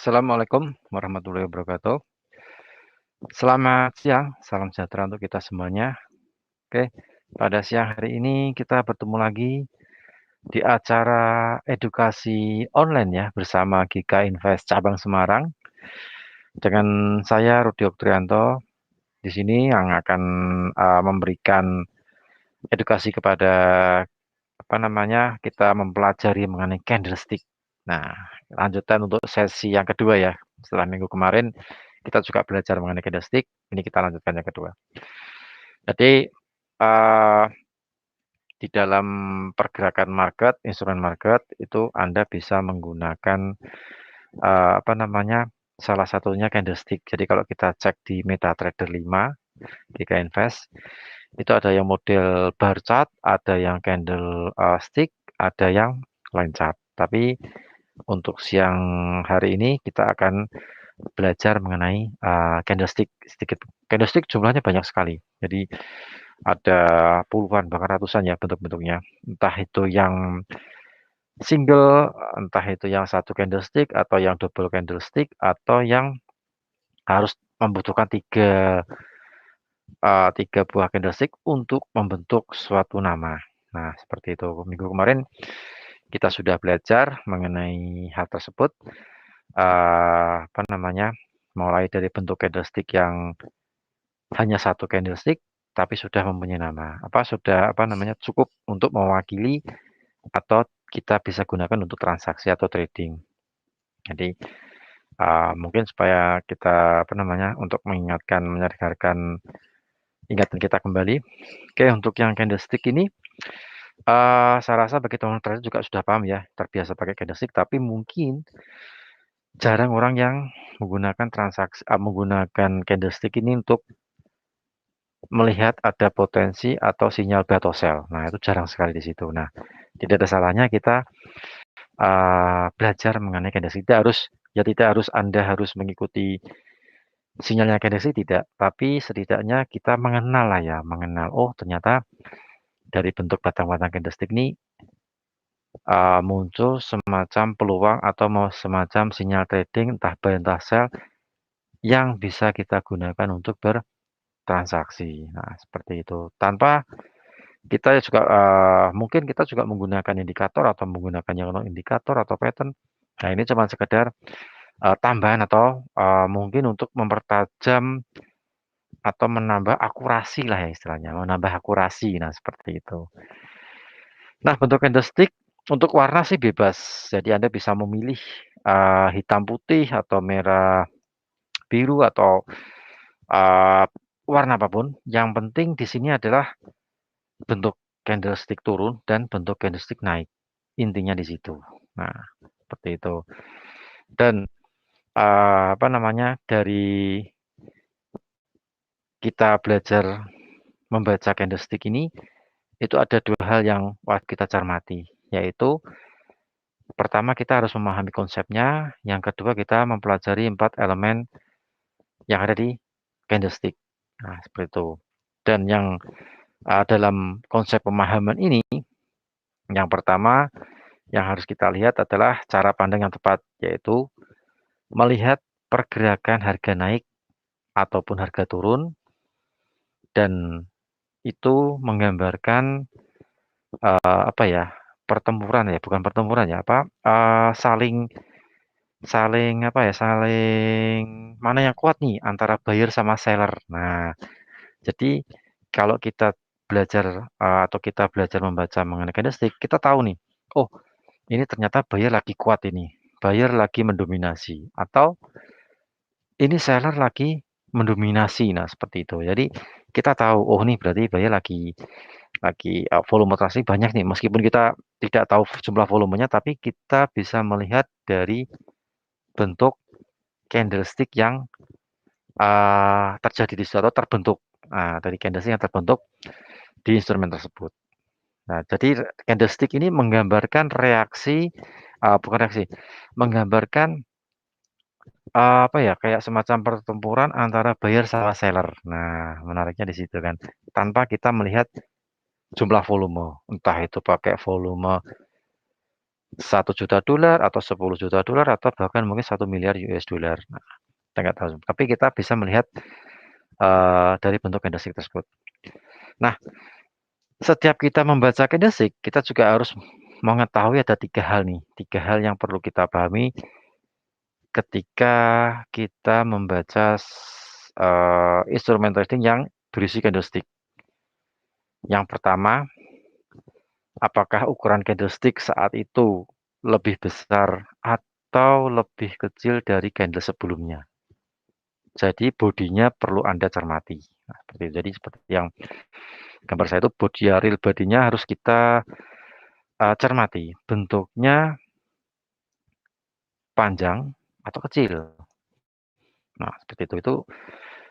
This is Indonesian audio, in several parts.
Assalamualaikum warahmatullahi wabarakatuh. Selamat siang, salam sejahtera untuk kita semuanya. Oke, pada siang hari ini kita bertemu lagi di acara edukasi online ya bersama GK Invest Cabang Semarang dengan saya Rudi Oktrianto di sini yang akan memberikan edukasi kepada kita mempelajari mengenai candlestick. Nah, lanjutan untuk sesi yang kedua ya. Setelah minggu kemarin kita juga belajar mengenai candlestick, ini kita lanjutkan yang kedua. Jadi di dalam pergerakan market, instrumen market itu Anda bisa menggunakan salah satunya candlestick. Jadi kalau kita cek di MetaTrader 5 GK Invest itu ada yang model bar chart, ada yang candle stick, ada yang line chart. Tapi untuk siang hari ini kita akan belajar mengenai candlestick sedikit. Candlestick jumlahnya banyak sekali. Jadi ada puluhan bahkan ratusan ya bentuk-bentuknya. Entah itu yang single, entah itu yang satu candlestick atau yang double candlestick atau yang harus membutuhkan tiga buah candlestick untuk membentuk suatu nama. Nah, seperti itu. Minggu kemarin kita sudah belajar mengenai hal tersebut. Mulai dari bentuk candlestick yang hanya satu candlestick, tapi sudah mempunyai nama. Cukup untuk mewakili atau kita bisa gunakan untuk transaksi atau trading. Jadi mungkin supaya kita untuk menyegarkan ingatan kita kembali. Oke, untuk yang candlestick ini saya rasa bagi teman-teman trader juga sudah paham ya, terbiasa pakai candlestick, tapi mungkin jarang orang yang menggunakan candlestick ini untuk melihat ada potensi atau sinyal buy atau sell. Nah, itu jarang sekali di situ. Nah, tidak ada salahnya kita belajar mengenai candlestick. Tidak harus Anda harus mengikuti sinyalnya candlestick, tidak. Tapi setidaknya kita mengenal oh ternyata dari bentuk batang-batang candlestick ini muncul semacam peluang atau semacam sinyal trading entah buy entah sell yang bisa kita gunakan untuk bertransaksi. Nah, seperti itu. Tanpa kita juga mungkin kita juga menggunakan indikator atau menggunakan yang non indikator atau pattern. Nah, ini cuma sekedar tambahan atau mungkin untuk mempertajam atau menambah akurasi lah ya istilahnya, menambah akurasi. Nah, seperti itu. Nah, bentuk candlestick untuk warna sih bebas. Jadi Anda bisa memilih hitam putih atau merah biru atau warna apapun. Yang penting di sini adalah bentuk candlestick turun dan bentuk candlestick naik. Intinya di situ. Nah, seperti itu. Dan dari kita belajar membaca candlestick ini itu ada dua hal yang wajib kita cermati, yaitu pertama kita harus memahami konsepnya, yang kedua kita mempelajari 4 elemen yang ada di candlestick. Nah, seperti itu. Dan yang dalam konsep pemahaman ini, yang pertama yang harus kita lihat adalah cara pandang yang tepat, yaitu melihat pergerakan harga naik ataupun harga turun, dan itu menggambarkan pertempuran ya, bukan pertempuran ya, saling mana yang kuat nih antara buyer sama seller. Nah, jadi kalau kita belajar atau kita belajar membaca mengenai candlestick, kita tahu nih, oh ini ternyata buyer lagi kuat ini, buyer lagi mendominasi, atau ini seller lagi mendominasi. Nah, seperti itu. Jadi kita tahu, oh ini berarti buyer lagi volume transaksi banyak nih. Meskipun kita tidak tahu jumlah volumenya, tapi kita bisa melihat dari bentuk candlestick yang terjadi di situ atau terbentuk. Dari candlestick yang terbentuk di instrumen tersebut. Nah, jadi candlestick ini menggambarkan menggambarkan kayak semacam pertempuran antara buyer sama seller. Nah, menariknya di situ kan. Tanpa kita melihat jumlah volume, entah itu pakai volume $1 juta atau $10 juta atau bahkan mungkin 1 miliar US dollar. Nah, kita nggak tahu. Tapi kita bisa melihat dari bentuk candlestick tersebut. Nah, setiap kita membaca candlestick, kita juga harus mengetahui ada 3 hal nih, 3 hal yang perlu kita pahami ketika kita membaca instrumen trading yang berisi candlestick. Yang pertama, apakah ukuran candlestick saat itu lebih besar atau lebih kecil dari candle sebelumnya. Jadi bodinya perlu Anda cermati. Nah, seperti itu. Jadi seperti yang gambar saya itu real bodinya harus kita cermati. Bentuknya panjang atau kecil. Nah, seperti itu. Itu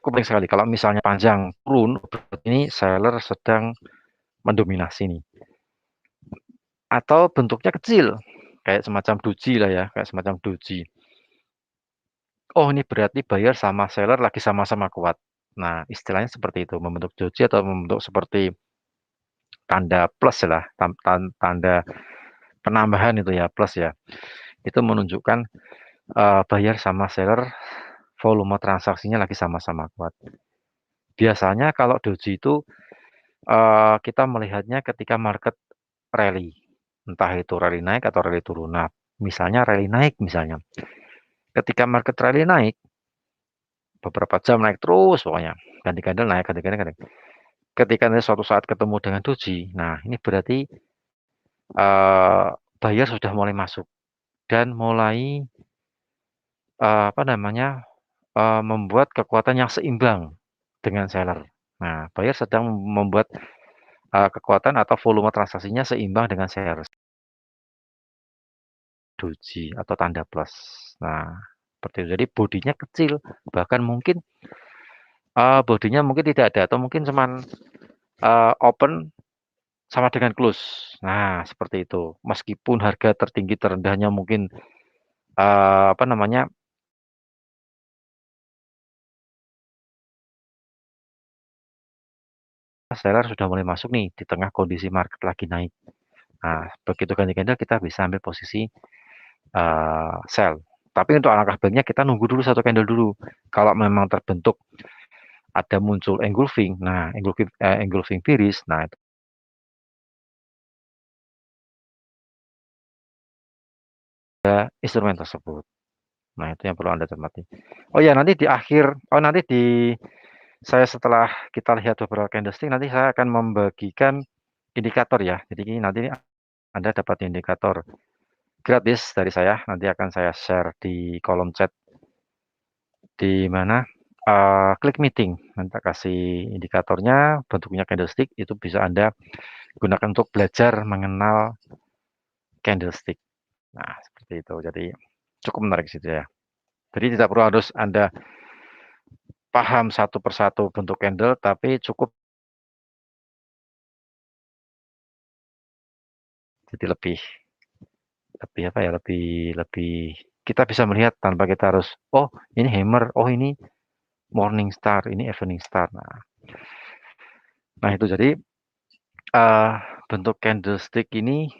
penting sekali. Kalau misalnya panjang turun, berarti ini seller sedang mendominasi nih. Atau bentuknya kecil, kayak semacam doji lah ya, kayak semacam doji. Oh, ini berarti buyer sama seller lagi sama-sama kuat. Nah, istilahnya seperti itu, membentuk doji atau membentuk seperti tanda plus lah, tanda penambahan itu ya, plus ya. Itu menunjukkan buyer sama seller volume transaksinya lagi sama-sama kuat. Biasanya kalau doji itu kita melihatnya ketika market rally, entah itu rally naik atau rally turun. Nah, misalnya rally naik misalnya. Ketika market rally naik, beberapa jam naik terus pokoknya, ganti candle naik, ganti candle naik. Ketika nanti suatu saat ketemu dengan doji, nah ini berarti buyer sudah mulai masuk dan mulai apa namanya membuat kekuatan yang seimbang dengan seller. Nah, buyer sedang membuat kekuatan atau volume transaksinya seimbang dengan seller. Doji atau tanda plus. Nah, seperti itu. Jadi bodinya kecil, bahkan mungkin bodinya mungkin tidak ada atau mungkin cuman open sama dengan close. Nah, seperti itu. Meskipun harga tertinggi terendahnya mungkin apa namanya seller sudah mulai masuk nih di tengah kondisi market lagi naik. Nah, begitu ganti candle kita bisa ambil posisi sell. Tapi untuk alangkah baiknya kita nunggu dulu satu candle dulu. Kalau memang terbentuk ada muncul engulfing, nah engulfing bearish, nah itu instrumen tersebut. Nah, itu yang perlu Anda cermati. Oh ya, nanti di akhir, nanti saya setelah kita lihat beberapa candlestick, nanti saya akan membagikan indikator ya. Jadi nanti Anda dapat indikator gratis dari saya. Nanti akan saya share di kolom chat di mana klik meeting. Nanti kasih indikatornya, bentuknya candlestick, itu bisa Anda gunakan untuk belajar mengenal candlestick. Nah, seperti itu. Jadi cukup menarik sih ya. Jadi tidak perlu harus Anda paham satu persatu bentuk candle, tapi cukup jadi lebih apa ya, lebih lebih kita bisa melihat tanpa kita harus, oh ini hammer, oh ini morning star, ini evening star. Nah itu jadi bentuk candlestick ini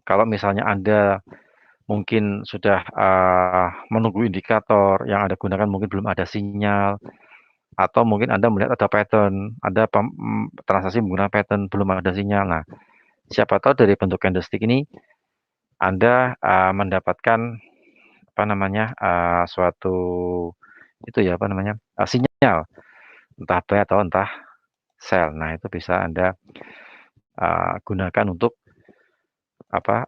kalau misalnya Anda mungkin sudah menunggu indikator yang Anda gunakan mungkin belum ada sinyal, atau mungkin Anda melihat ada pattern, ada transaksi menggunakan pattern belum ada sinyal. Nah, siapa tahu dari bentuk candlestick ini Anda mendapatkan apa namanya suatu itu ya apa namanya sinyal entah buy atau entah sell. Nah, itu bisa Anda gunakan untuk apa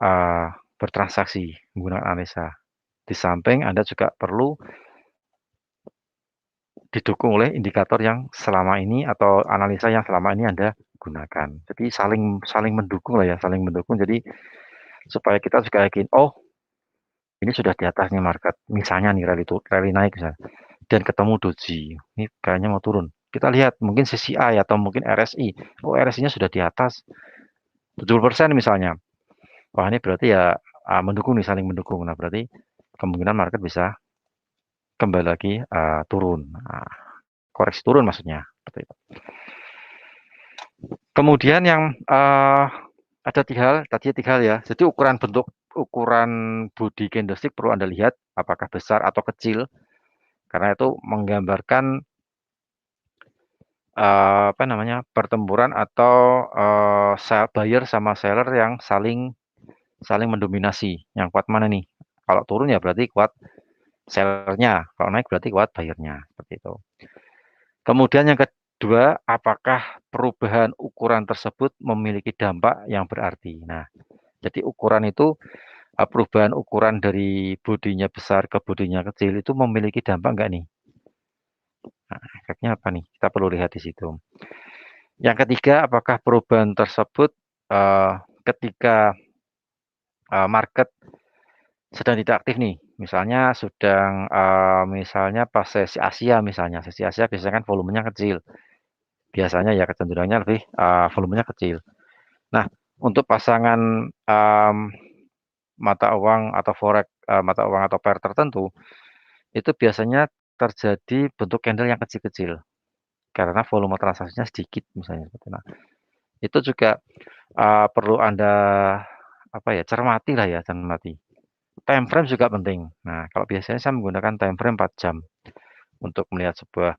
bertransaksi menggunakan analisa. Di samping Anda juga perlu didukung oleh indikator yang selama ini atau analisa yang selama ini Anda gunakan. Jadi saling mendukung lah ya, saling mendukung. Jadi supaya kita juga yakin, oh ini sudah di atasnya market. Misalnya nih rally naik misalnya, dan ketemu doji, ini kayaknya mau turun. Kita lihat mungkin CCI atau mungkin RSI. Oh RSI-nya sudah di atas 70% misalnya. Wah ini berarti ya mendukung nih, saling mendukung. Nah berarti kemungkinan market bisa kembali lagi turun. Koreksi turun maksudnya. Seperti itu. Kemudian yang ada tiga hal ya. Jadi ukuran bentuk ukuran body candlestick perlu Anda lihat apakah besar atau kecil, karena itu menggambarkan apa namanya, pertempuran atau, buyer sama seller yang saling saling mendominasi, yang kuat mana nih? Kalau turun ya berarti kuat seller-nya, kalau naik berarti kuat buyer-nya, seperti itu. Kemudian yang kedua, apakah perubahan ukuran tersebut memiliki dampak yang berarti? Nah, jadi ukuran itu, perubahan ukuran dari bodinya besar ke bodinya kecil itu memiliki dampak nggak nih? Nah, efeknya apa nih? Kita perlu lihat di situ. Yang ketiga, apakah perubahan tersebut, ketika, market sedang tidak aktif nih, misalnya sedang, misalnya pas sesi Asia misalnya, sesi Asia biasanya kan volumenya kecil, biasanya ya kecenderungannya lebih, volumenya kecil. Nah, untuk pasangan, mata uang atau forex, mata uang atau pair tertentu, itu biasanya terjadi bentuk candle yang kecil-kecil, karena volume transaksinya sedikit misalnya seperti nah, itu juga, perlu Anda, apa ya, cermati-lah ya, cermati. Time frame juga penting. Nah, kalau biasanya saya menggunakan time frame 4 jam untuk melihat sebuah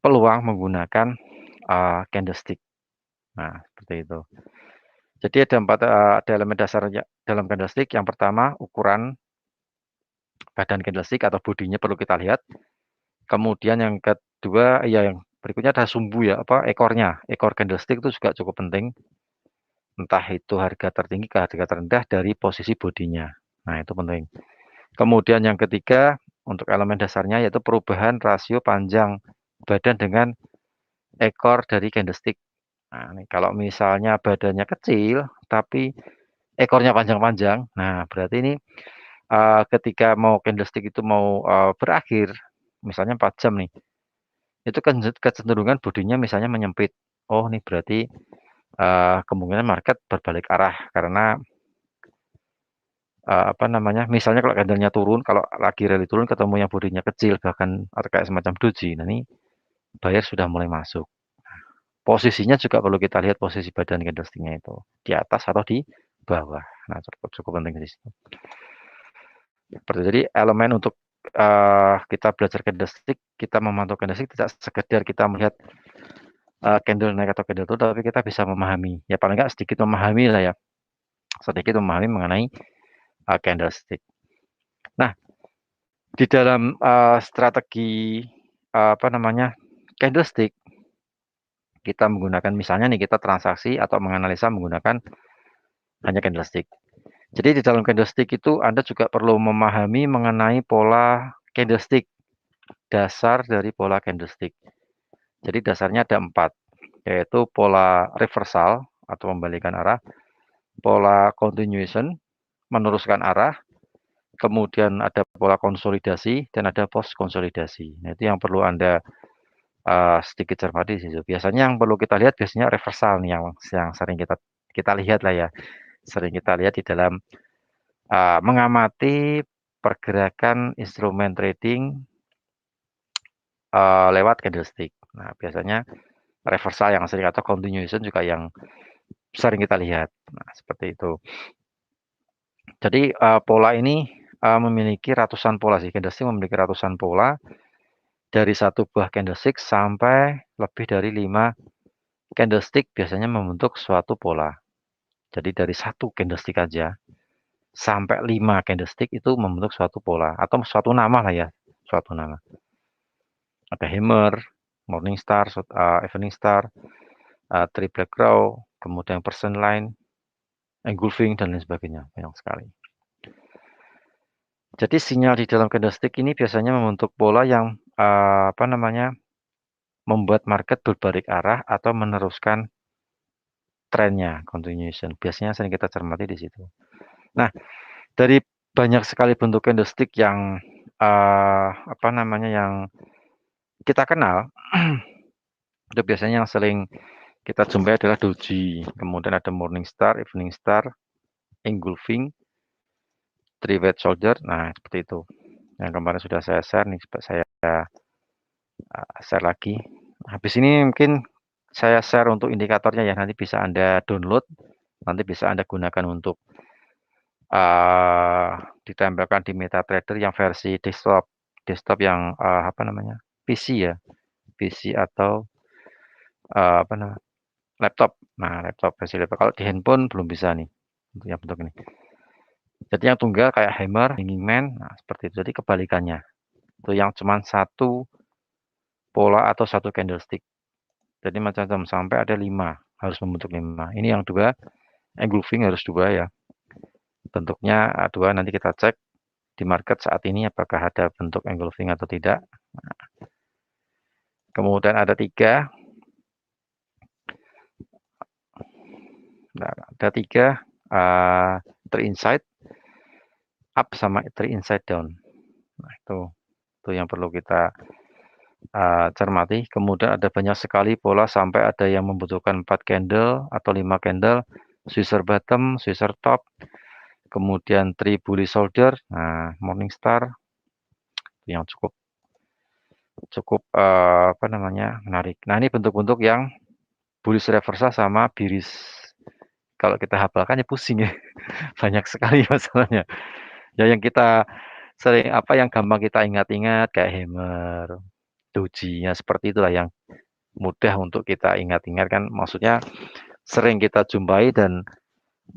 peluang menggunakan, candlestick. Nah, seperti itu. Jadi ada elemen dasarnya dalam candlestick. Yang pertama, ukuran badan candlestick atau bodinya perlu kita lihat. Kemudian yang kedua, ya yang berikutnya ada sumbu ya, apa, ekornya. Ekor candlestick itu juga cukup penting. Entah itu harga tertinggi ke harga terendah dari posisi bodinya. Nah, itu penting. Kemudian yang ketiga, untuk elemen dasarnya yaitu perubahan rasio panjang badan dengan ekor dari candlestick. Nah, ini kalau misalnya badannya kecil, tapi ekornya panjang-panjang, nah berarti ini, ketika mau candlestick itu mau, berakhir, misalnya 4 jam nih, itu kecenderungan bodinya misalnya menyempit. Oh, ini berarti, kemungkinan market berbalik arah karena apa namanya, misalnya kalau candle-nya turun, kalau lagi rally turun ketemu yang bodinya kecil bahkan atau kayak semacam doji, nah ini buyer sudah mulai masuk. Posisinya juga perlu kita lihat posisi badan candlestick-nya itu, di atas atau di bawah. Nah, cukup cukup penting di situ. Seperti jadi elemen untuk, kita belajar candlestick, kita memantau candlestick tidak sekedar kita melihat, candle naik atau candle turun, tapi kita bisa memahami, ya paling nggak sedikit memahami lah ya, sedikit memahami mengenai, candlestick. Nah, di dalam, strategi, apa namanya, candlestick, kita menggunakan misalnya nih kita transaksi atau menganalisa menggunakan hanya candlestick. Jadi di dalam candlestick itu Anda juga perlu memahami mengenai pola candlestick, dasar dari pola candlestick. Jadi dasarnya ada 4, yaitu pola reversal atau membalikan arah, pola continuation, meneruskan arah, kemudian ada pola konsolidasi, dan ada post konsolidasi. Nah, itu yang perlu Anda sedikit cermati di situ. Biasanya yang perlu kita lihat biasanya reversal nih yang sering kita kita lihat lah ya, sering kita lihat di dalam, mengamati pergerakan instrumen trading, lewat candlestick. Nah, biasanya reversal yang sering atau continuation juga yang sering kita lihat. Nah, seperti itu. Jadi, pola ini, memiliki ratusan pola sih, candlestick memiliki ratusan pola, dari satu buah candlestick sampai lebih dari 5 candlestick biasanya membentuk suatu pola. Jadi dari satu candlestick aja, sampai 5 candlestick itu membentuk suatu pola, atau suatu nama lah ya, suatu nama. Ada hammer, morning star, evening star, triple crow, kemudian person line, engulfing, dan lain sebagainya, banyak sekali. Jadi sinyal di dalam candlestick ini biasanya membentuk pola yang, apa namanya, membuat market berbalik arah atau meneruskan trennya, continuation. Biasanya sering kita cermati di situ. Nah, dari banyak sekali bentuk candlestick yang, apa namanya, yang kita kenal, itu biasanya yang sering kita jumpai adalah doji, kemudian ada morning star, evening star, engulfing, three-weight soldier. Nah, seperti itu. Yang kemarin sudah saya share nih, saya share lagi. Habis ini mungkin saya share untuk indikatornya ya, nanti bisa Anda download, nanti bisa Anda gunakan untuk ditempelkan di MetaTrader yang versi desktop yang apa namanya PC ya, PC atau apa namanya laptop. Nah, laptop versi laptop. Kalau di handphone belum bisa nih untuk yang bentuk ini. Jadi yang tunggal kayak hammer, hanging man, nah seperti itu. Jadi kebalikannya. Itu yang cuma satu pola atau satu candlestick. Jadi macam-macam sampai ada 5, harus membentuk 5. Ini yang dua, engulfing harus 2 ya. Bentuknya 2, nanti kita cek di market saat ini apakah ada bentuk engulfing atau tidak. Kemudian ada 3. Nah, ada 3 trade inside up sama trade inside down. Nah, itu yang perlu kita cermati. Kemudian ada banyak sekali pola sampai ada yang membutuhkan 4 candle atau 5 candle, Swisher bottom, Swisher top, kemudian 3 bullish shoulder, nah Morningstar yang cukup apa namanya menarik. Nah ini bentuk-bentuk yang bullish reversal sama bearish. Kalau kita hafalkan ya pusing ya, banyak sekali masalahnya. Ya yang kita sering apa yang gampang kita ingat-ingat kayak hammer, doji, ya seperti itulah yang mudah untuk kita ingat-ingat kan, maksudnya sering kita jumpai dan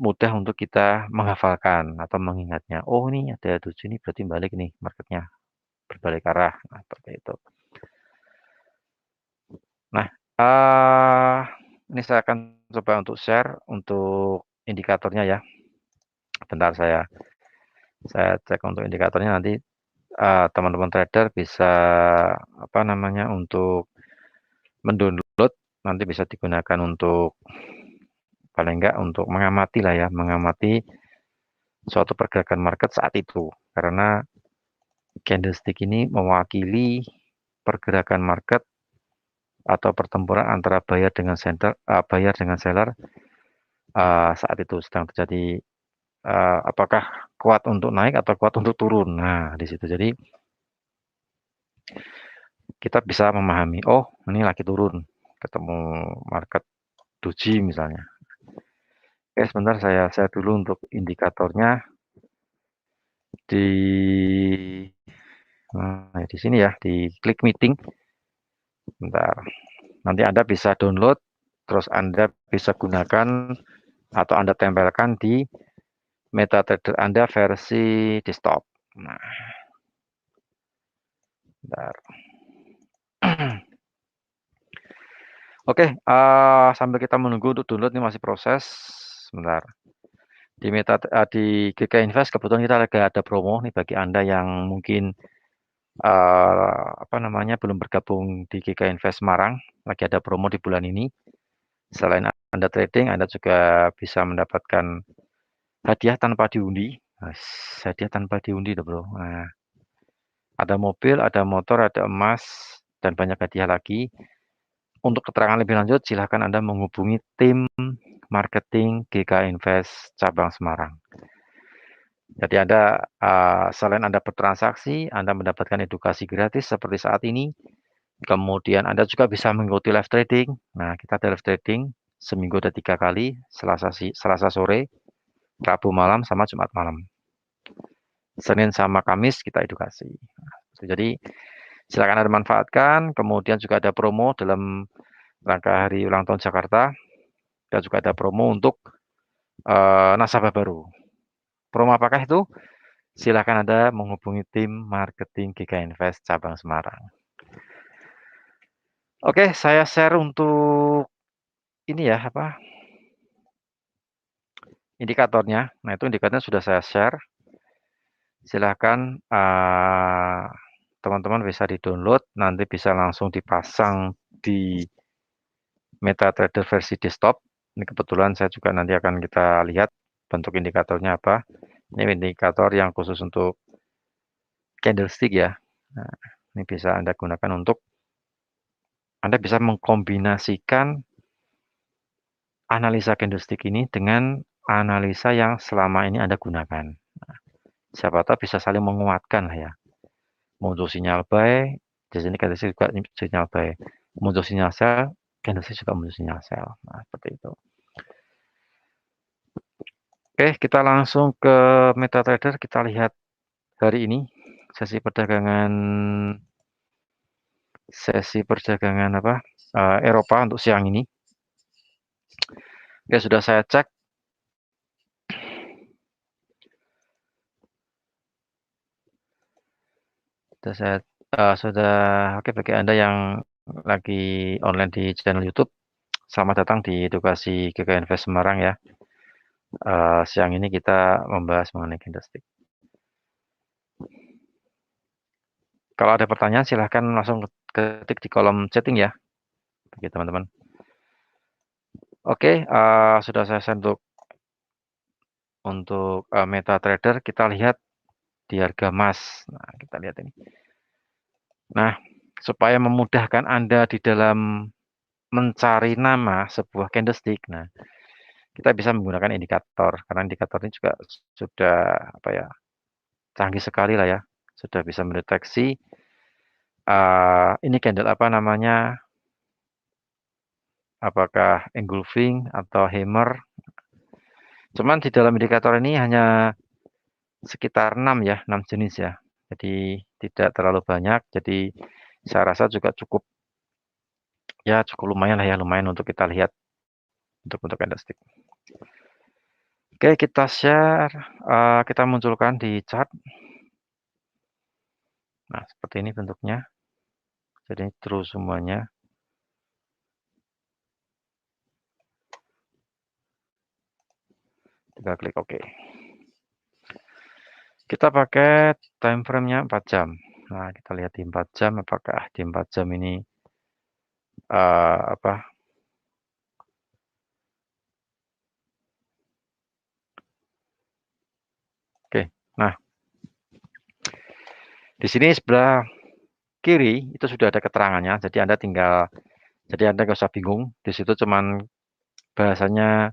mudah untuk kita menghafalkan atau mengingatnya. Oh ini ada doji ini berarti balik nih marketnya, berbalik arah. Nah, seperti itu. Nah, ini saya akan coba untuk share untuk indikatornya ya. Bentar saya cek untuk indikatornya, nanti teman-teman trader bisa apa namanya untuk mendownload, nanti bisa digunakan untuk paling enggak untuk mengamati lah ya, mengamati suatu pergerakan market saat itu. Karena candlestick ini mewakili pergerakan market atau pertempuran antara buyer dengan seller saat itu sedang terjadi, apakah kuat untuk naik atau kuat untuk turun. Nah, di situ jadi kita bisa memahami, oh ini lagi turun, ketemu market doji misalnya. Oke, sebentar saya share dulu untuk indikatornya di di sini ya, di klik meeting. Bentar. Nanti Anda bisa download, terus Anda bisa gunakan atau Anda tempelkan di MetaTrader Anda versi desktop. Nah, bentar. Oke, sambil kita menunggu untuk download, ini masih proses. Sebentar. Di GK Invest kebetulan kita lagi ada promo nih bagi Anda yang mungkin apa namanya belum bergabung di GK Invest Semarang. Lagi ada promo di bulan ini. Selain Anda trading, Anda juga bisa mendapatkan hadiah tanpa diundi. Hadiah tanpa diundi tuh bro. Nah, ada mobil, ada motor, ada emas, dan banyak hadiah lagi. Untuk keterangan lebih lanjut, silakan Anda menghubungi tim marketing GK Invest cabang Semarang. Jadi Anda selain Anda bertransaksi, Anda mendapatkan edukasi gratis seperti saat ini. Kemudian Anda juga bisa mengikuti live trading. Nah, kita ada live trading seminggu ada 3 kali, Selasa sore, Rabu malam, sama Jumat malam. Senin sama Kamis kita edukasi. Jadi silakan Anda manfaatkan. Kemudian juga ada promo dalam rangka hari ulang tahun Jakarta. Dan juga ada promo untuk nasabah baru. Promo apakah itu? Silakan Anda menghubungi tim marketing GK Invest cabang Semarang. Oke, saya share untuk ini ya, apa indikatornya. Nah, itu indikatornya sudah saya share. Silakan teman-teman bisa di-download, nanti bisa langsung dipasang di MetaTrader versi desktop. Ini kebetulan saya juga nanti akan kita lihat bentuk indikatornya apa. Ini indikator yang khusus untuk candlestick ya. Nah, ini bisa Anda gunakan untuk Anda bisa mengkombinasikan analisa candlestick ini dengan analisa yang selama ini Anda gunakan. Nah, siapa tahu bisa saling menguatkan lah ya. Muncul sinyal buy, di sini candlestick juga sinyal buy. Muncul sinyal sell, candlestick juga muncul sinyal sell. Nah, seperti itu. Oke, kita langsung ke MetaTrader, kita lihat hari ini sesi perdagangan apa, Eropa untuk siang ini. Oke, sudah saya cek. Sudah oke, bagi Anda yang lagi online di channel YouTube, selamat datang di Edukasi GK Invest Semarang ya. Siang ini kita membahas mengenai candlestick. Kalau ada pertanyaan silahkan langsung ketik di kolom chatting ya, bagi teman-teman. Oke, sudah saya send untuk MetaTrader. Kita lihat di harga emas. Nah, kita lihat ini. Nah, supaya memudahkan Anda di dalam mencari nama sebuah candlestick. Nah, kita bisa menggunakan indikator karena indikator ini juga sudah apa ya, canggih sekali lah ya. Sudah bisa mendeteksi ini candle apa namanya, apakah engulfing atau hammer. Cuman di dalam indikator ini hanya sekitar 6 ya, 6 jenis ya. Jadi tidak terlalu banyak. Jadi saya rasa juga cukup ya, cukup lumayan lah ya, lumayan untuk kita lihat untuk candlestick. Oke, kita share, kita munculkan di chart. Nah, seperti ini bentuknya. Jadi true semuanya. Kita klik OK. Kita pakai time frame-nya 4 jam. Nah, kita lihat di 4 jam apakah di 4 jam ini apa? Oke. Nah, di sini sebelah kiri itu sudah ada keterangannya. Jadi Anda nggak usah bingung. Di situ cuman bahasanya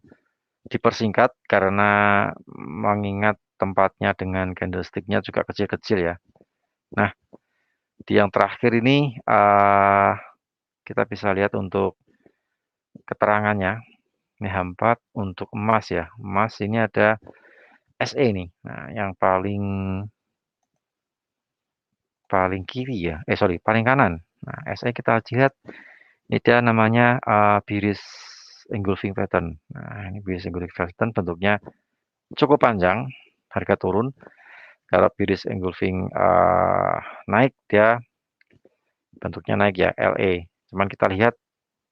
dipersingkat karena mengingat tempatnya dengan candlestick-nya juga kecil-kecil ya. Nah, di yang terakhir ini kita bisa lihat untuk keterangannya. Ini H4 untuk emas ya. Emas ini ada SE nih. Nah, yang paling kiri ya. Sorry, paling kanan. Nah, SE kita lihat ini dia namanya bearish engulfing pattern. Nah, ini bearish engulfing pattern bentuknya cukup panjang, harga turun. Kalau bearish engulfing naik, dia bentuknya naik ya, LE. Cuman kita lihat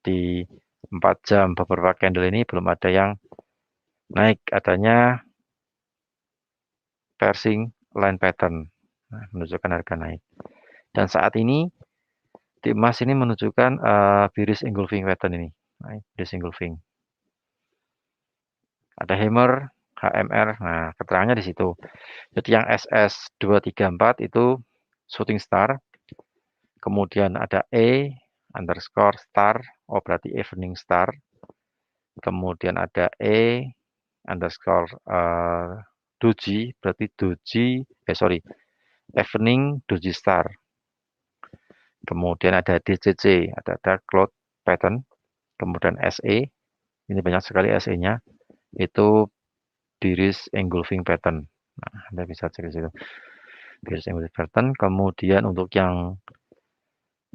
di 4 jam beberapa candle ini belum ada yang naik, adanya piercing line pattern. Nah, menunjukkan harga naik. Dan saat ini di emas ini menunjukkan bearish engulfing pattern ini. Nah, bearish engulfing. Ada hammer, HMR. Nah, keterangannya di situ. Jadi yang SS234 itu shooting star. Kemudian ada _ star. Oh, berarti evening star. Kemudian ada doji, berarti doji, evening doji star. Kemudian ada DCC, ada dark cloud pattern. Kemudian SE, ini banyak sekali SE-nya, itu bearish engulfing pattern. Nah, Anda bisa cek di situ. Bearish engulfing pattern. Kemudian untuk yang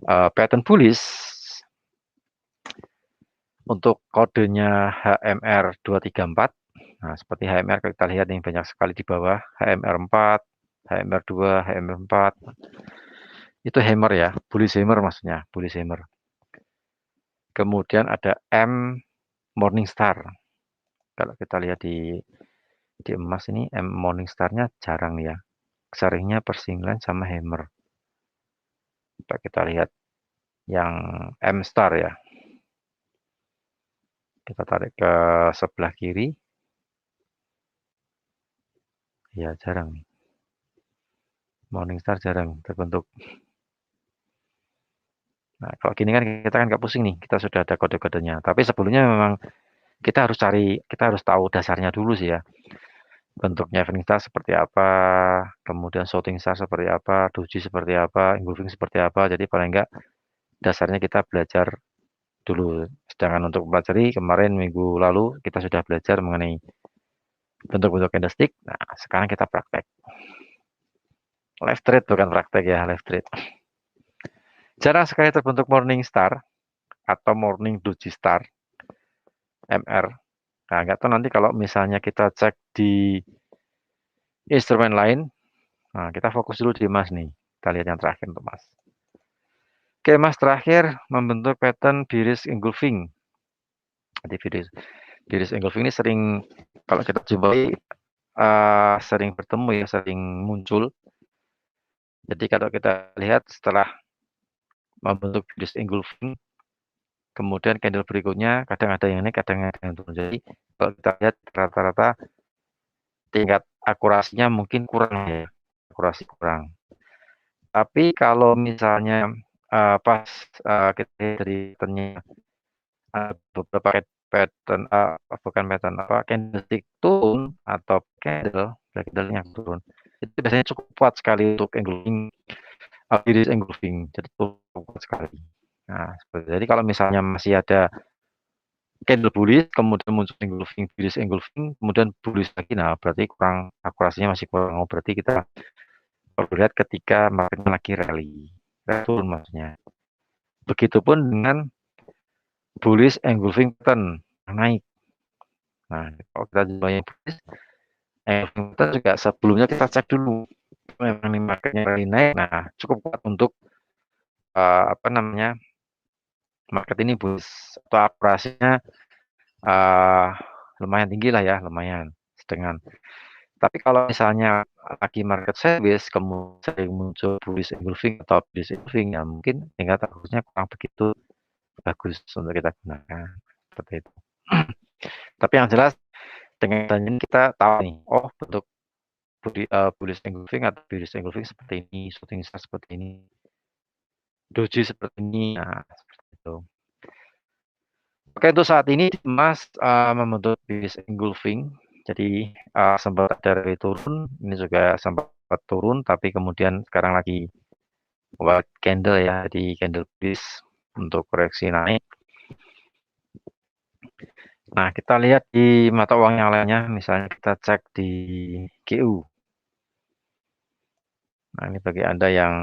pattern bullish, untuk kodenya HMR234. Nah, seperti HMR kita lihat ini banyak sekali di bawah, HMR4, HMR2, HMR4. Itu hammer ya, bullish hammer maksudnya, bullish hammer. Kemudian ada M Morningstar. Kalau kita lihat di emas ini M Morningstar-nya jarang ya. Seringnya persinggalan sama hammer. Coba kita lihat yang M Star ya. Kita tarik ke sebelah kiri. Ya, jarang nih. Morningstar jarang terbentuk. Nah, kalau gini kan kita kan nggak pusing nih, kita sudah ada kode-kodenya. Tapi sebelumnya memang kita harus tahu dasarnya dulu sih ya. Bentuknya evening star seperti apa, kemudian shooting star seperti apa, doji seperti apa, engulfing seperti apa. Jadi paling enggak dasarnya kita belajar dulu. Sedangkan untuk mempelajari kemarin minggu lalu kita sudah belajar mengenai bentuk-bentuk candlestick. Nah, sekarang kita praktek. Live trade bukan praktek ya, live trade. Jarang sekali terbentuk morning star atau morning doji star, MR. Nah, nggak tahu nanti kalau misalnya kita cek di instrumen lain. Nah, kita fokus dulu di emas nih. Kita lihat yang terakhir untuk emas. Oke, emas terakhir membentuk pattern bearish engulfing. Jadi bearish engulfing ini sering, kalau kita jumpai, sering bertemu ya, sering muncul. Jadi kalau kita lihat setelah membentuk bearish engulfing, kemudian candle berikutnya kadang ada yang naik, kadang ada yang turun. Jadi kalau kita lihat rata-rata tingkat akurasinya mungkin kurang ya, akurasi kurang. Tapi kalau misalnya pas kita lihat dari pattern-nya, beberapa pattern, bukan pattern, candlestick turun atau candle-nya turun, itu biasanya cukup kuat sekali untuk engulfing, bearish engulfing, jadi cukup kuat sekali. Nah, jadi kalau misalnya masih ada candle bullish, kemudian muncul engulfing, bearish engulfing, kemudian bullish lagi, nah berarti kurang, akurasinya masih kurang. Oh, berarti kita perlu lihat ketika marketnya lagi rally, turun maksudnya. Begitupun dengan bullish engulfing pattern naik. Nah, kalau kita jual yang bullish engulfing pattern juga sebelumnya kita cek dulu memang ini marketnya rally naik. Nah, cukup kuat untuk apa namanya, market ini bullish atau akurasinya lumayan tinggi lah ya, lumayan setengah. Tapi kalau misalnya lagi market sideways, kemudian sering muncul bullish engulfing atau bearish engulfing, ya mungkin tingkat akurasinya kurang begitu bagus untuk kita gunakan, seperti itu. Tapi yang jelas dengan ini kita tahu nih, oh bentuk bullish engulfing atau bearish engulfing seperti ini, shooting star seperti ini, doji seperti ini, nah seperti itu. Oke, untuk saat ini emas membentuk bearish engulfing, jadi sempat ada rally turun, ini juga sempat turun, tapi kemudian sekarang lagi white candle ya, jadi candle bullish untuk koreksi naik. Nah, kita lihat di mata uang yang lainnya, misalnya kita cek di GU. Nah, ini bagi Anda yang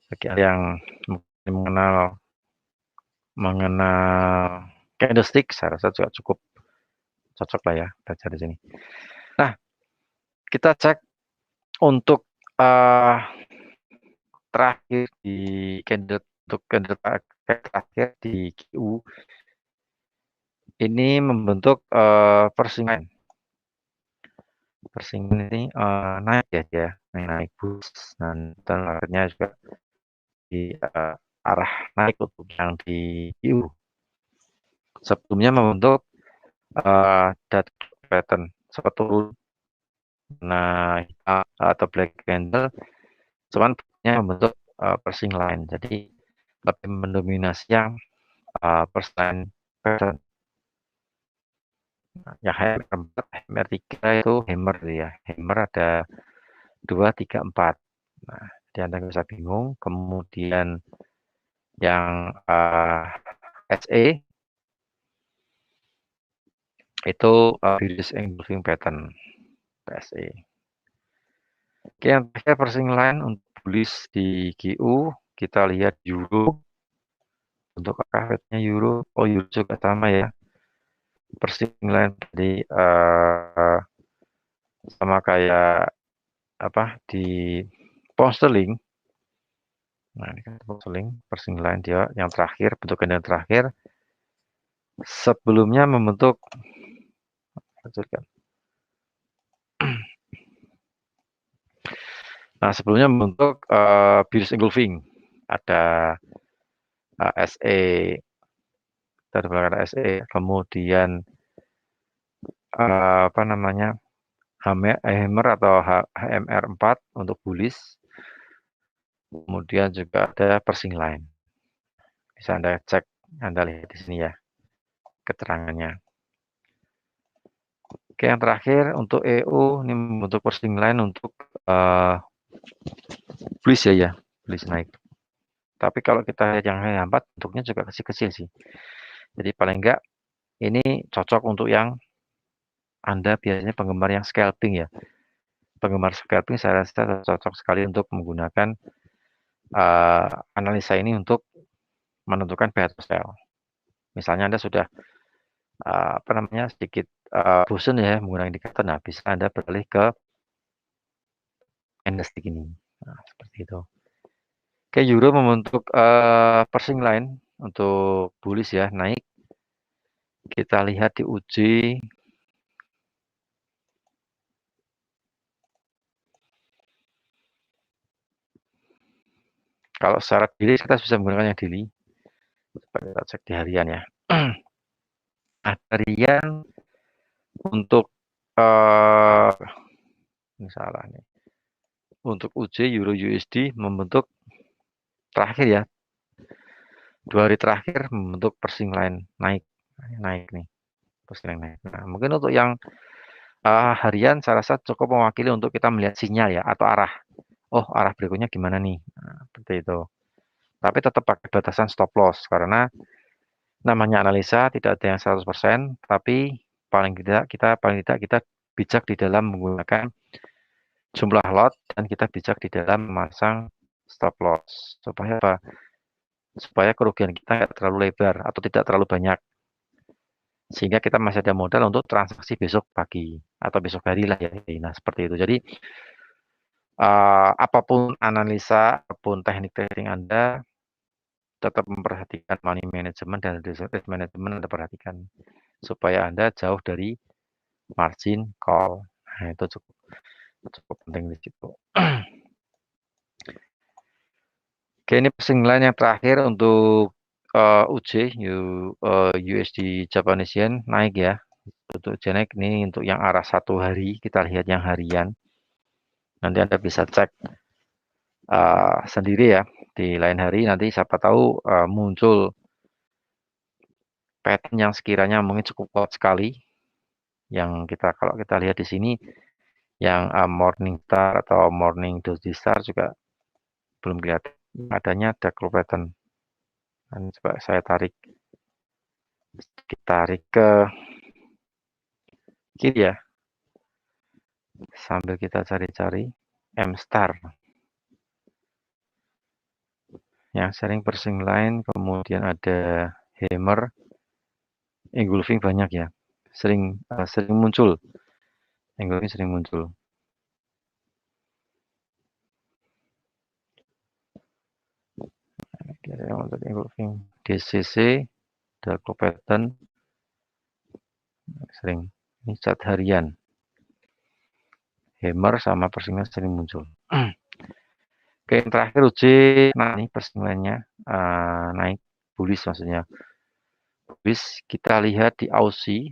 bagi Anda yang mengenal candlestick, saya rasa juga cukup cocok lah ya belajar di sini. Nah, kita cek untuk terakhir di candle, untuk candle terakhir di GU ini membentuk persingan. Persingan ini naik ya, naik boost, dan akhirnya juga di arah naik untuk yang di GU. Sebelumnya membentuk dat pattern sempat turun, nah atau black candle, cuman membentuk pricing line, jadi lebih mendominasi yang persen pattern. Yang HMR 4, HMR 3 itu hammer ya, hammer ada 2, 3, 4. Nah, jadi Anda nggak usah bingung. Kemudian yang SE itu bearish engulfing pattern, SE. Oke, yang terakhir pricing line untuk bullish di GU, kita lihat euro. Untuk rate-nya euro, oh euro juga sama ya. Pricing line di sama kayak di pound sterling. Nah, ini kan pound sterling, pricing line dia yang terakhir, bentukan yang terakhir. Sebelumnya membentuk nah, sebelumnya membentuk bearish engulfing. Ada SE, dari belakang SE, kemudian hammer atau HMR 4 untuk bullish. Kemudian juga ada pricing line. Bisa Anda cek, Anda lihat di sini ya keterangannya. Oke, yang terakhir untuk EU ini membentuk pricing line untuk bullish ya, bullish naik. Tapi kalau kita lihat yang 4 bentuknya juga kecil-kecil sih. Jadi paling enggak ini cocok untuk yang Anda biasanya penggemar yang scalping ya. Penggemar scalping saya rasa cocok sekali untuk menggunakan analisa ini untuk menentukan buy atau sell. Misalnya Anda sudah sedikit bosan ya menggunakan indikator, nah bisa Anda beralih ke candlestick ini. Nah, seperti itu. Oke, euro membentuk Pershing line untuk bullish ya, naik. Kita lihat di UJ. Kalau secara daily kita bisa menggunakan yang daily. Coba kita cek di harian ya. Harian untuk ini salah nih. Untuk UJ Euro USD membentuk terakhir ya. 2 hari terakhir membentuk Pershing line naik nih. Pershing line naik. Nah, mungkin untuk yang harian saya rasa cukup mewakili untuk kita melihat sinyal ya atau arah. Oh, arah berikutnya gimana nih? Nah, seperti itu. Tapi tetap pakai batasan stop loss karena namanya analisa tidak ada yang 100%, tapi paling tidak kita bijak di dalam menggunakan jumlah lot dan kita bijak di dalam memasang stop loss. Supaya apa? Supaya kerugian kita tidak terlalu lebar atau tidak terlalu banyak. Sehingga kita masih ada modal untuk transaksi besok pagi atau besok hari lah ya. Nah, seperti itu. Jadi apapun analisa, apapun teknik trading Anda, tetap memperhatikan money management dan risk management Anda perhatikan. Supaya Anda jauh dari margin call. Nah, itu cukup penting di situ. Oke, ini Pershing line yang terakhir untuk UJ, USD Japanese Yen naik ya. Untuk naik ini untuk yang arah 1 hari, kita lihat yang harian. Nanti Anda bisa cek sendiri ya di lain hari. Nanti siapa tahu muncul pattern yang sekiranya mungkin cukup kuat sekali. Yang kalau kita lihat di sini, yang Morning Star atau Morning Doji Star juga belum kelihatan. Adanya dark pattern. Dan coba saya tarik ke kiri ya, sambil kita cari-cari M Star yang sering Pershing line, kemudian ada hammer, engulfing banyak ya, sering muncul, engulfing sering muncul. Untuk engulfing DCC, dark pattern sering, ini chart harian, hammer sama Pershing line sering muncul. Oke, yang terakhir UJ, nah ini Pershing line-nya naik, bullish maksudnya. Bullish, kita lihat di Aussie,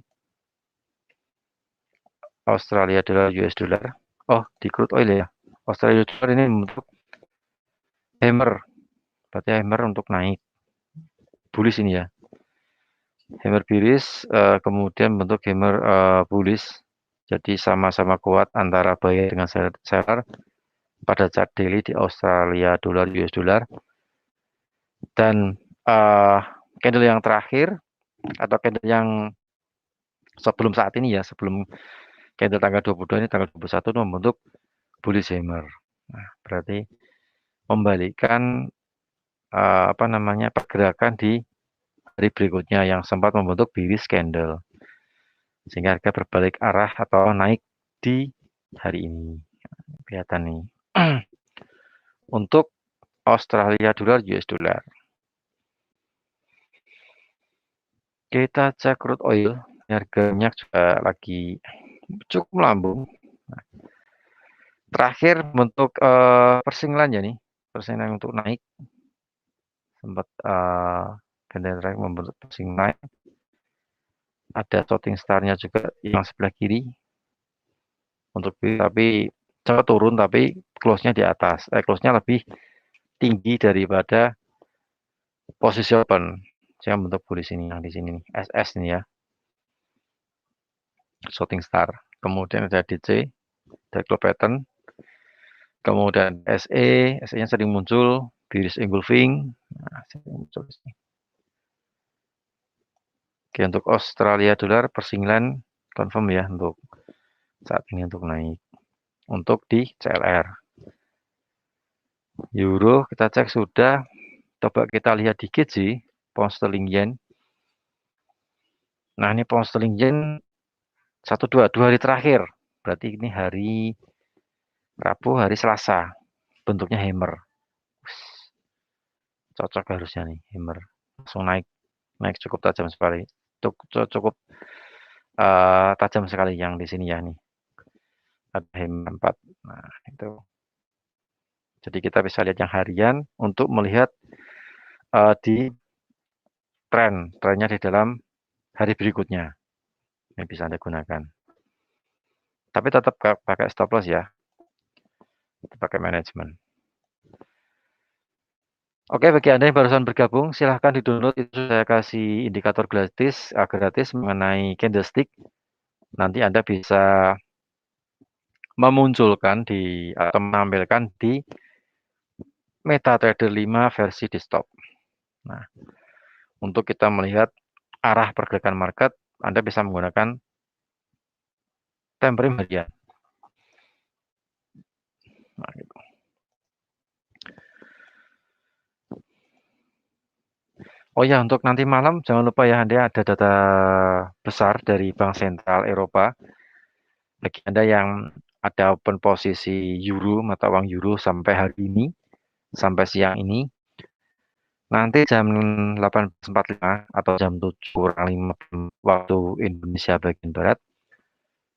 Australia dollar, US dollar. Oh, di crude oil ya. Australia dollar ini membentuk hammer. Berarti hammer untuk naik. Bullish ini ya. Hammer bearish, kemudian membentuk hammer bullish. Jadi sama-sama kuat antara buyer dengan seller pada chart daily di Australia dollar, US dollar. Dan candle yang terakhir atau candle yang sebelum saat ini ya, sebelum candle tanggal 22 ini tanggal 21 itu membentuk bullish hammer. Nah, berarti membalikan pergerakan di hari berikutnya yang sempat membentuk bearish candle. Sehingga harga berbalik arah atau naik di hari ini. Kelihatan nih. Untuk Australia dollar, US dollar. Kita cek crude oil, harga minyak juga lagi cukup melambung. Terakhir bentuk Pershing line ya nih, Pershing line untuk naik. Sempat candle terakhir membentuk Pershing line. Ada shooting star-nya juga yang sebelah kiri. Untuk tapi cepat turun tapi close-nya di atas. Close-nya lebih tinggi daripada posisi open. Saya bentuk bullish ini yang di sini nih, SS ini ya. Shooting star. Kemudian ada DC, dark pattern. Kemudian SE, SE-nya sering muncul, bearish engulfing. Nah, sering muncul di sini. Oke, untuk Australia dolar persinggilan confirm ya untuk saat ini untuk naik. Untuk di CLR. Euro kita cek sudah. Coba kita lihat di GC, pound sterling yen. Nah, ini pound sterling yen 2 hari terakhir. Berarti ini hari Rabu, hari Selasa. Bentuknya hammer. Cocok harusnya nih, hammer. Langsung naik. Naik cukup tajam sekali. Cukup tajam sekali yang di sini ya nih. Ada hammer 4. Nah, itu. Jadi kita bisa lihat yang harian untuk melihat di trennya di dalam hari berikutnya. Ini bisa Anda gunakan. Tapi tetap pakai stop loss ya. Pakai manajemen. Oke, bagi Anda yang barusan bergabung, silahkan di-download. Itu saya kasih indikator gratis mengenai candlestick. Nanti Anda bisa memunculkan atau menampilkan di MetaTrader 5 versi desktop. Nah, untuk kita melihat arah pergerakan market, Anda bisa menggunakan time frame harian. Nah, gitu. Oh ya, untuk nanti malam jangan lupa ya Anda ada data besar dari Bank Sentral Eropa. Bagi Anda yang ada open posisi euro, mata uang euro sampai hari ini, sampai siang ini, nanti jam 18.45 atau jam 7:05 waktu Indonesia bagian Barat,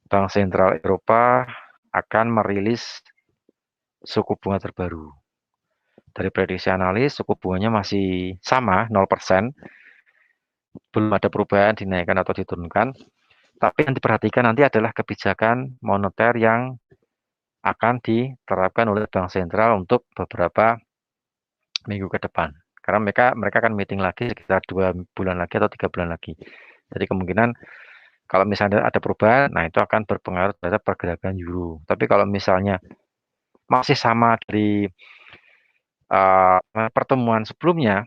Bank Sentral Eropa akan merilis suku bunga terbaru. Dari prediksi analis, suku bunganya masih sama, 0%. Belum ada perubahan dinaikkan atau diturunkan. Tapi yang diperhatikan nanti adalah kebijakan moneter yang akan diterapkan oleh Bank Sentral untuk beberapa minggu ke depan. Karena mereka akan meeting lagi sekitar 2 bulan lagi atau 3 bulan lagi. Jadi kemungkinan kalau misalnya ada perubahan, nah itu akan berpengaruh terhadap pergerakan euro. Tapi kalau misalnya masih sama dari pertemuan sebelumnya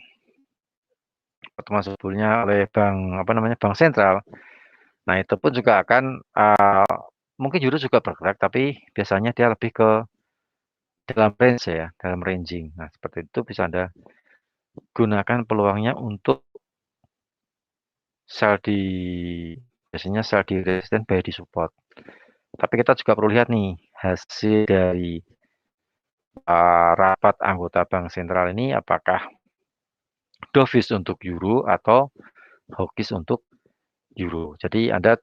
oleh Bank Sentral, nah itu pun juga akan mungkin euro juga bergerak, tapi biasanya dia lebih ke dalam range ya, dalam ranging. Nah seperti itu bisa Anda gunakan peluangnya untuk biasanya sell di resistance, buy di support. Tapi kita juga perlu lihat nih hasil dari rapat anggota Bank Sentral ini apakah dovish untuk euro atau hawkish untuk euro. Jadi Anda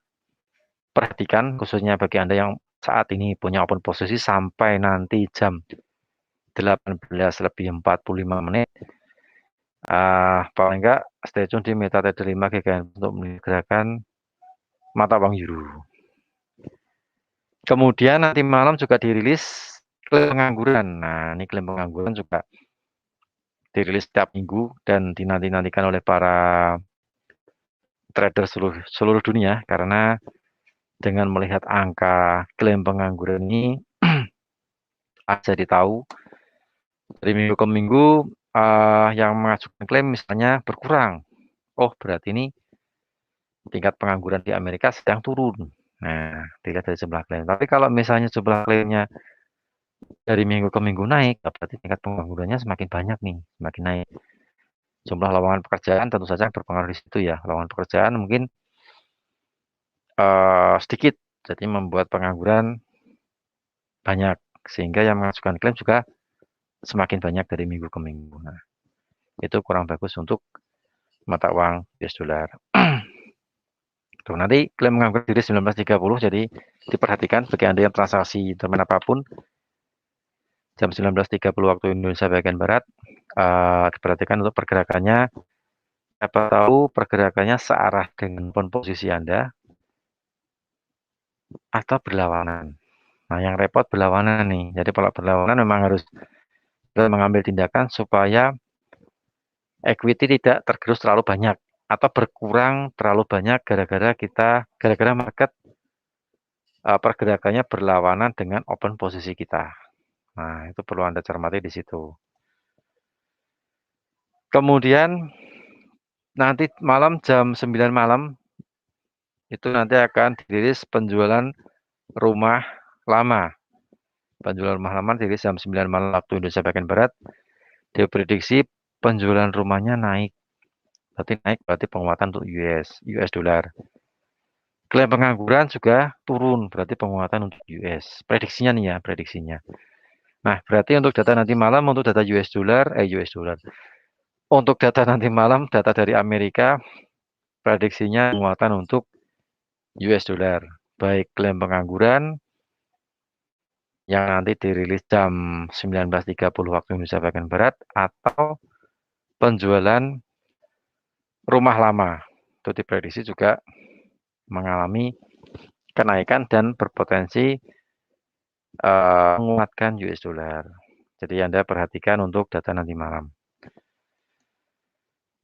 perhatikan khususnya bagi Anda yang saat ini punya open posisi sampai nanti jam 18:45. Paling enggak stay tune di MetaTrader 5 GKN untuk menggerakkan mata uang euro. Kemudian nanti malam juga dirilis klaim pengangguran. Nah, ini klaim pengangguran juga dirilis setiap minggu dan dinanti-nantikan oleh para trader seluruh dunia karena dengan melihat angka klaim pengangguran ini jadi tahu dari minggu ke minggu yang mengajukan klaim misalnya berkurang. Oh, berarti ini tingkat pengangguran di Amerika sedang turun. Nah, dilihat dari jumlah klaim. Tapi kalau misalnya jumlah klaimnya dari minggu ke minggu naik, berarti tingkat penganggurannya semakin banyak nih, semakin naik. Jumlah lowongan pekerjaan tentu saja berpengaruh di situ ya. Lowongan pekerjaan mungkin sedikit, jadi membuat pengangguran banyak, sehingga yang mengajukan klaim juga semakin banyak dari minggu ke minggu. Nah, itu kurang bagus untuk mata uang US dollar. Tuh, nanti klaim pengangguran diri 19.30, jadi diperhatikan bagi Anda yang transaksi termin apapun, jam 19.30 waktu Indonesia bagian Barat, diperhatikan untuk pergerakannya. Siapa tahu pergerakannya searah dengan posisi Anda atau berlawanan. Nah, yang repot berlawanan nih. Jadi kalau berlawanan memang harus mengambil tindakan supaya equity tidak tergerus terlalu banyak atau berkurang terlalu banyak gara-gara market pergerakannya berlawanan dengan open posisi kita. Nah, itu perlu Anda cermati di situ. Kemudian nanti malam jam 9 malam, itu nanti akan dirilis penjualan rumah lama. Penjualan rumah lama dirilis jam 9 malam waktu Indonesia bagian Barat. Diprediksi penjualan rumahnya naik. Berarti penguatan untuk US dollar. Klaim pengangguran juga turun, berarti penguatan untuk US. Prediksinya nih ya, prediksinya. Nah, berarti untuk data nanti malam, untuk data US dollar. Untuk data nanti malam, data dari Amerika, prediksinya penguatan untuk US dollar. Baik klaim pengangguran yang nanti dirilis jam 19.30 waktu Indonesia bagian Barat, atau penjualan rumah lama. Itu diprediksi juga mengalami kenaikan dan berpotensi menguatkan US dollar. Jadi Anda perhatikan untuk data nanti malam.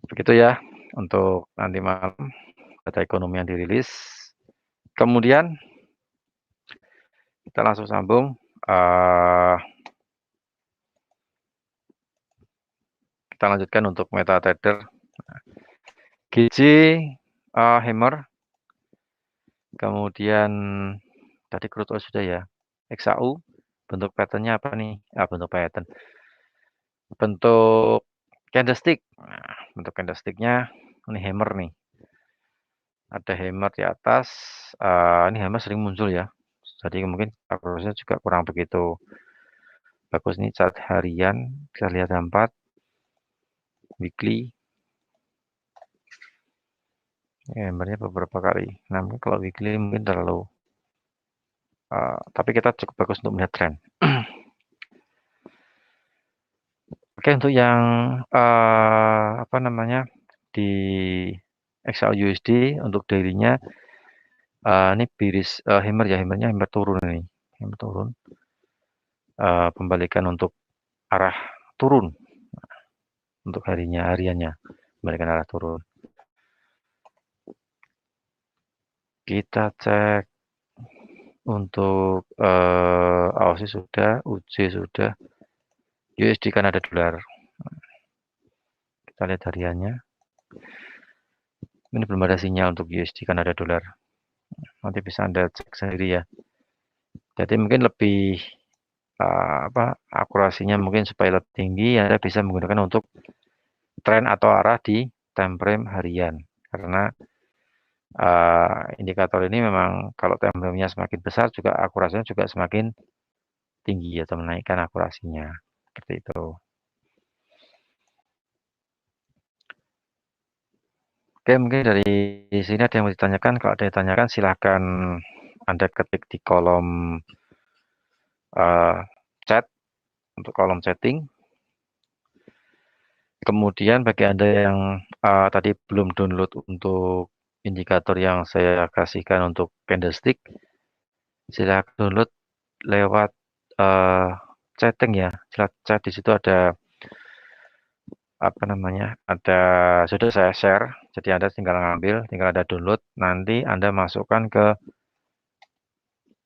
Begitu ya untuk nanti malam data ekonomi yang dirilis. Kemudian kita langsung sambung. Kita lanjutkan untuk MetaTrader. GJ Hammer. Kemudian tadi crude oil sudah ya. XAU bentuk patternnya apa nih? Bentuk pattern. Bentuk candlestick. Nah, bentuk candlesticknya ini hammer nih. Ada hammer di atas. Ini hammer sering muncul ya. Jadi mungkin harusnya juga kurang begitu bagus nih chart harian. Kita lihat 4 weekly. Ya, hammernya beberapa kali. Namun kalau weekly mungkin terlalu. Tapi kita cukup bagus untuk melihat tren. Oke, untuk yang di XAUUSD untuk daily-nya ini bearish hammer ya, hammer turun ini. Hammer turun. Pembalikan untuk arah turun. Untuk hariannya pembalikan arah turun. Kita cek untuk AUD sudah, UJ sudah, USD Kanada dolar. Kita lihat hariannya. Ini belum ada sinyal untuk USD Kanada dolar. Nanti bisa Anda cek sendiri ya. Jadi mungkin lebih akurasinya mungkin supaya lebih tinggi, Anda bisa menggunakan untuk tren atau arah di time frame harian. Karena indikator ini memang kalau time frame-nya semakin besar juga akurasinya juga semakin tinggi atau menaikkan akurasinya. Seperti itu. Oke, mungkin dari sini ada yang mau ditanyakan. Kalau ada yang ditanyakan, silahkan Anda ketik di kolom chat, untuk kolom chatting. Kemudian bagi Anda yang tadi belum download untuk indikator yang saya kasihkan untuk candlestick, silahkan download lewat chatting ya. Silahkan chat, di situ ada sudah saya share. Jadi Anda tinggal Anda download, nanti Anda masukkan ke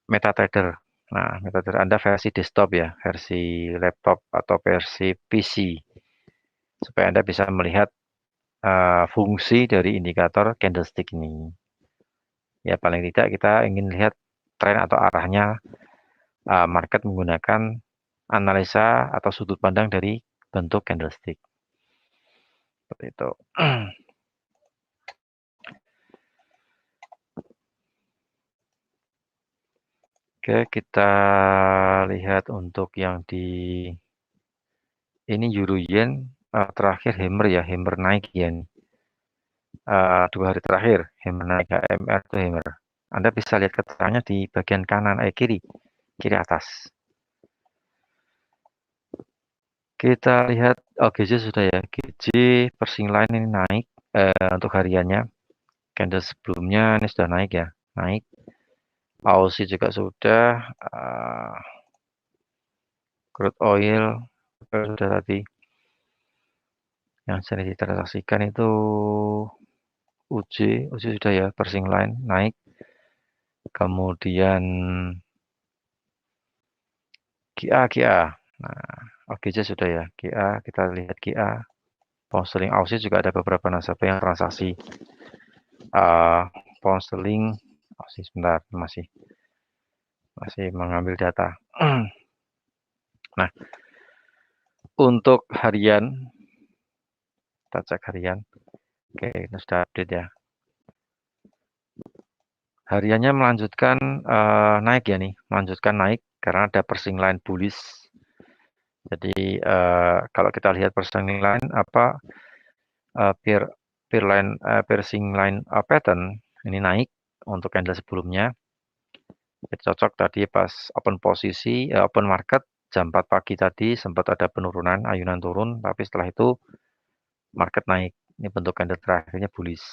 MetaTrader. Nah, MetaTrader Anda versi desktop ya, versi laptop atau versi PC, supaya Anda bisa melihat fungsi dari indikator candlestick ini. Ya, paling tidak kita ingin lihat tren atau arahnya market menggunakan analisa atau sudut pandang dari bentuk candlestick. Seperti itu. Oke, kita lihat untuk yang di ini euro yen terakhir hammer ya, hammer naik yen. 2 hari terakhir hammer naik, HMR itu hammer. Anda bisa lihat keterangannya di bagian kanan kiri atas. Kita lihat GJ sudah ya. GJ Pershing Line ini naik untuk hariannya. Candle sebelumnya ini sudah naik ya, naik. AUSI juga sudah. Crude oil sudah tadi. Yang sering ditransaksikan itu UJ sudah ya, Pershing Line naik. Kemudian GA. Nah, GJ sudah ya, GA, kita lihat GA. Pound sterling Aussie juga ada beberapa nasabah yang transaksi pound sterling Aussie. Sebentar, masih mengambil data. Nah, untuk harian, kita cek harian. Oke, ini sudah update ya. Hariannya melanjutkan naik ya nih, melanjutkan naik karena ada persing line bullish. Jadi kalau kita lihat persing line piercing line pattern ini naik untuk candle sebelumnya. Cocok tadi pas open posisi open market jam 4 pagi tadi sempat ada penurunan, ayunan turun, tapi setelah itu market naik. Ini bentuk candle terakhirnya bullish.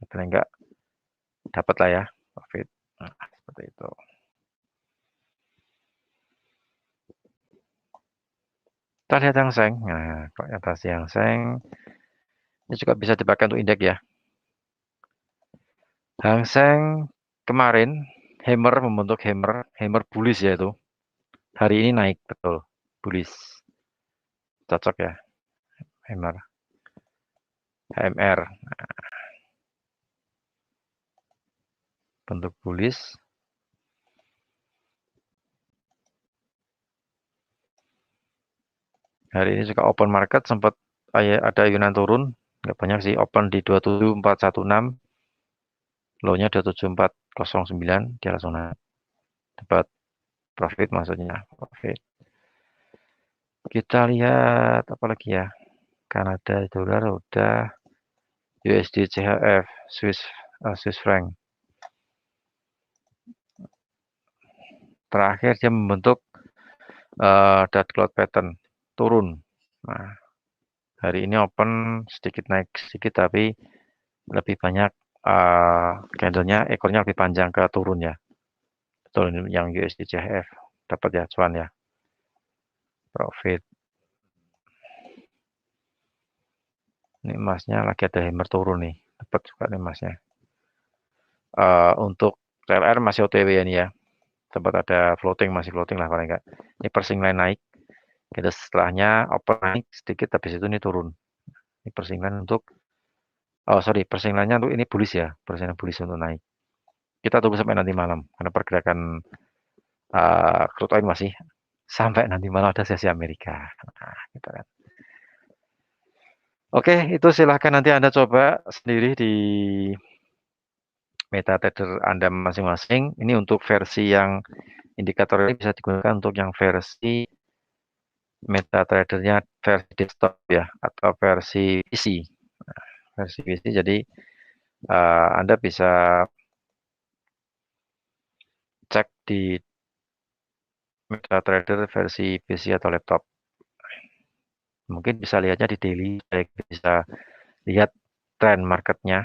Paling enggak dapat lah ya profit. Nah, seperti itu. Kita lihat Hang Seng. Nah, kalau atas Hang Seng ini juga bisa dipakai untuk indeks ya. Hang Seng kemarin hammer membentuk hammer bullish ya itu. Hari ini naik betul, bullish. Cocok ya, hammer. HMR. Bentuk bullish. Hari ini juga open market sempat ada ayunan turun, nggak banyak sih, open di 27416, low-nya 27409, dia langsung naik. Dapat profit maksudnya, profit. Kita lihat apa lagi ya? Kanada dolar udah, USD CHF, Swiss franc. Terakhir dia membentuk dot cloud pattern turun. Nah, hari ini open sedikit naik sedikit tapi lebih banyak candlenya ekornya lebih panjang ke turun ya. Betul ini yang USD CHF dapat ya cuan ya. Profit. Ini emasnya lagi ada hammer turun nih, dapat juga nih emasnya. Untuk TLR masih OTW ya nih ya. Sempat ada floating, masih floating lah paling enggak. Ini persing line naik. Kita setelahnya open naik sedikit habis itu ini turun. Ini persing line untuk persing line-nya untuk ini bullish ya, persing line bullish untuk naik. Kita tunggu sampai nanti malam karena pergerakan crude oil masih sampai nanti malam ada sesi Amerika. Nah, gitu kan. Oke, itu silahkan nanti Anda coba sendiri di MetaTrader Anda masing-masing. Ini untuk versi yang indikator ini bisa digunakan untuk yang versi MetaTrader-nya versi desktop ya atau versi PC. Nah, versi PC jadi Anda bisa cek di MetaTrader versi PC atau laptop. Mungkin bisa lihatnya di daily, bisa lihat tren marketnya.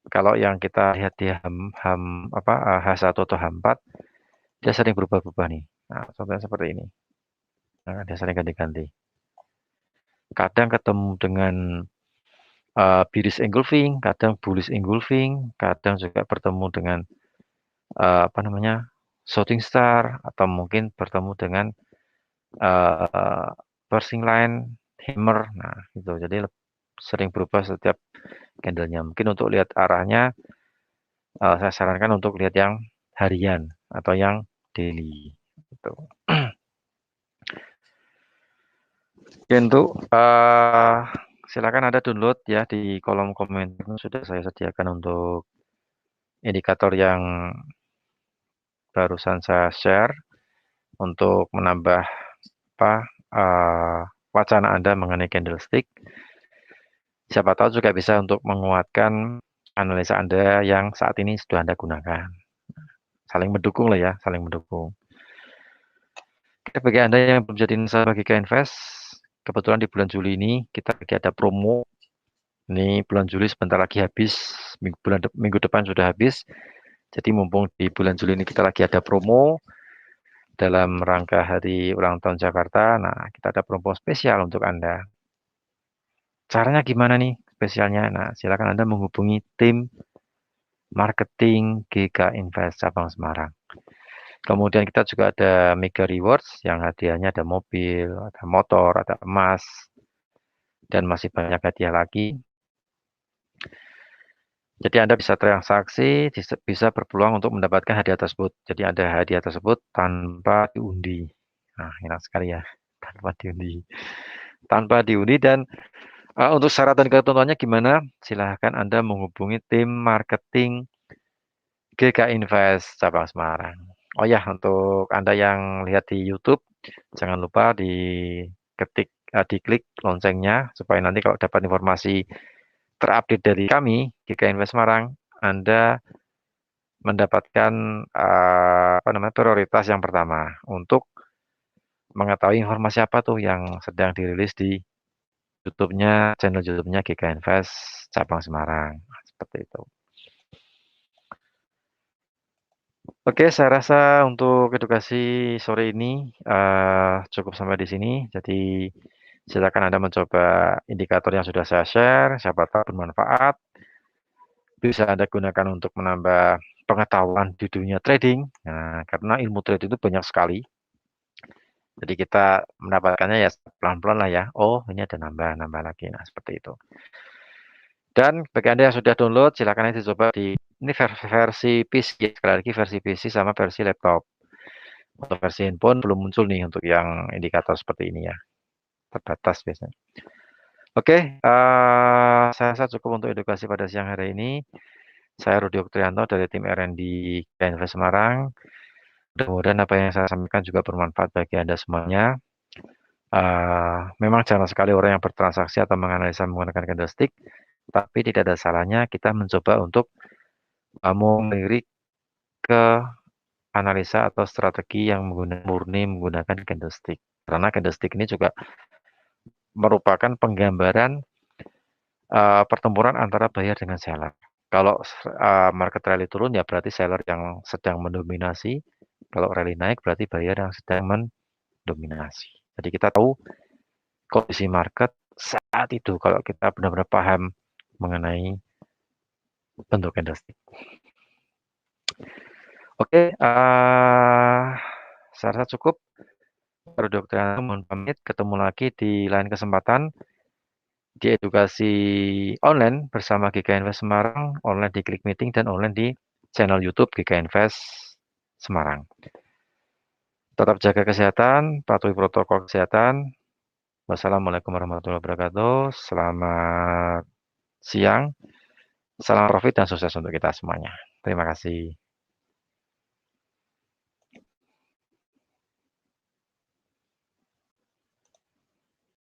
Kalau yang kita lihat di H1 atau H4, dia sering berubah-ubah nih. Nah, contohnya seperti ini. Nah, dia sering ganti-ganti. Kadang ketemu dengan bearish engulfing, kadang bullish engulfing, kadang juga bertemu dengan shooting star atau mungkin bertemu dengan persing line hammer. Nah, gitu. Jadi sering berubah setiap candlenya. Mungkin untuk lihat arahnya saya sarankan untuk lihat yang harian atau yang daily. Gitu. Oke, untuk silakan Anda download ya di kolom komentar sudah saya sediakan untuk indikator yang barusan saya share untuk menambah wacana Anda mengenai candlestick. Siapa tahu juga bisa untuk menguatkan analisa Anda yang saat ini sudah Anda gunakan. Saling mendukung lah ya, saling mendukung. Oke, bagi Anda yang belum jadi nasabah GK Invest, kebetulan di bulan Juli ini kita lagi ada promo. Ini bulan Juli sebentar lagi habis, minggu depan sudah habis. Jadi mumpung di bulan Juli ini kita lagi ada promo dalam rangka hari ulang tahun Jakarta. Nah, kita ada promo spesial untuk Anda. Caranya gimana nih spesialnya? Nah, silakan Anda menghubungi tim marketing GK Invest cabang Semarang. Kemudian kita juga ada Mega Rewards yang hadiahnya ada mobil, ada motor, ada emas. dan masih banyak hadiah lagi. Jadi Anda bisa transaksi, bisa berpeluang untuk mendapatkan hadiah tersebut. Jadi ada hadiah tersebut tanpa diundi. Nah, enak sekali ya, tanpa diundi. Tanpa diundi dan untuk syarat dan ketentuannya gimana? Silahkan Anda menghubungi tim marketing GK Invest cabang Semarang. Oh ya, untuk Anda yang lihat di YouTube, jangan lupa diklik loncengnya supaya nanti kalau dapat informasi terupdate dari kami GK Invest Semarang, Anda mendapatkan prioritas yang pertama untuk mengetahui informasi apa tuh yang sedang dirilis di channel YouTube-nya GK Invest cabang Semarang. Seperti itu. Oke, saya rasa untuk edukasi sore ini cukup sampai di sini. Jadi silakan Anda mencoba indikator yang sudah saya share, siapa tahu bermanfaat. Bisa Anda gunakan untuk menambah pengetahuan di dunia trading. Nah, karena ilmu trading itu banyak sekali. Jadi kita mendapatkannya ya pelan-pelan lah ya. Oh, ini ada nambah lagi. Nah, seperti itu. Dan bagi Anda yang sudah download, silakan aja coba ini versi PC, sekali lagi versi PC sama versi laptop. Untuk versi handphone belum muncul nih untuk yang indikator seperti ini ya. Terbatas biasanya. Oke, saya rasa cukup untuk edukasi pada siang hari ini. Saya Rudi Oktrianto dari tim R&D Invest Semarang. Mudah-mudahan apa yang saya sampaikan juga bermanfaat bagi Anda semuanya. Memang jarang sekali orang yang bertransaksi atau menganalisa menggunakan candlestick, tapi tidak ada salahnya kita mencoba untuk melirik ke analisa atau strategi yang murni menggunakan candlestick. Karena candlestick ini juga merupakan penggambaran pertempuran antara buyer dengan seller. Kalau market rally turun ya berarti seller yang sedang mendominasi. Kalau rally naik berarti buyer yang sedang mendominasi. Jadi kita tahu kondisi market saat itu kalau kita benar-benar paham mengenai bentuk candlestick. Oke, saya rasa cukup. Dokter, mohon pamit. Ketemu lagi di lain kesempatan di edukasi online bersama GK Invest Semarang, online di Klik Meeting dan online di channel YouTube GK Invest Semarang. Tetap jaga kesehatan, patuhi protokol kesehatan. Wassalamualaikum warahmatullahi wabarakatuh. Selamat siang. Salam profit dan sukses untuk kita semuanya. Terima kasih.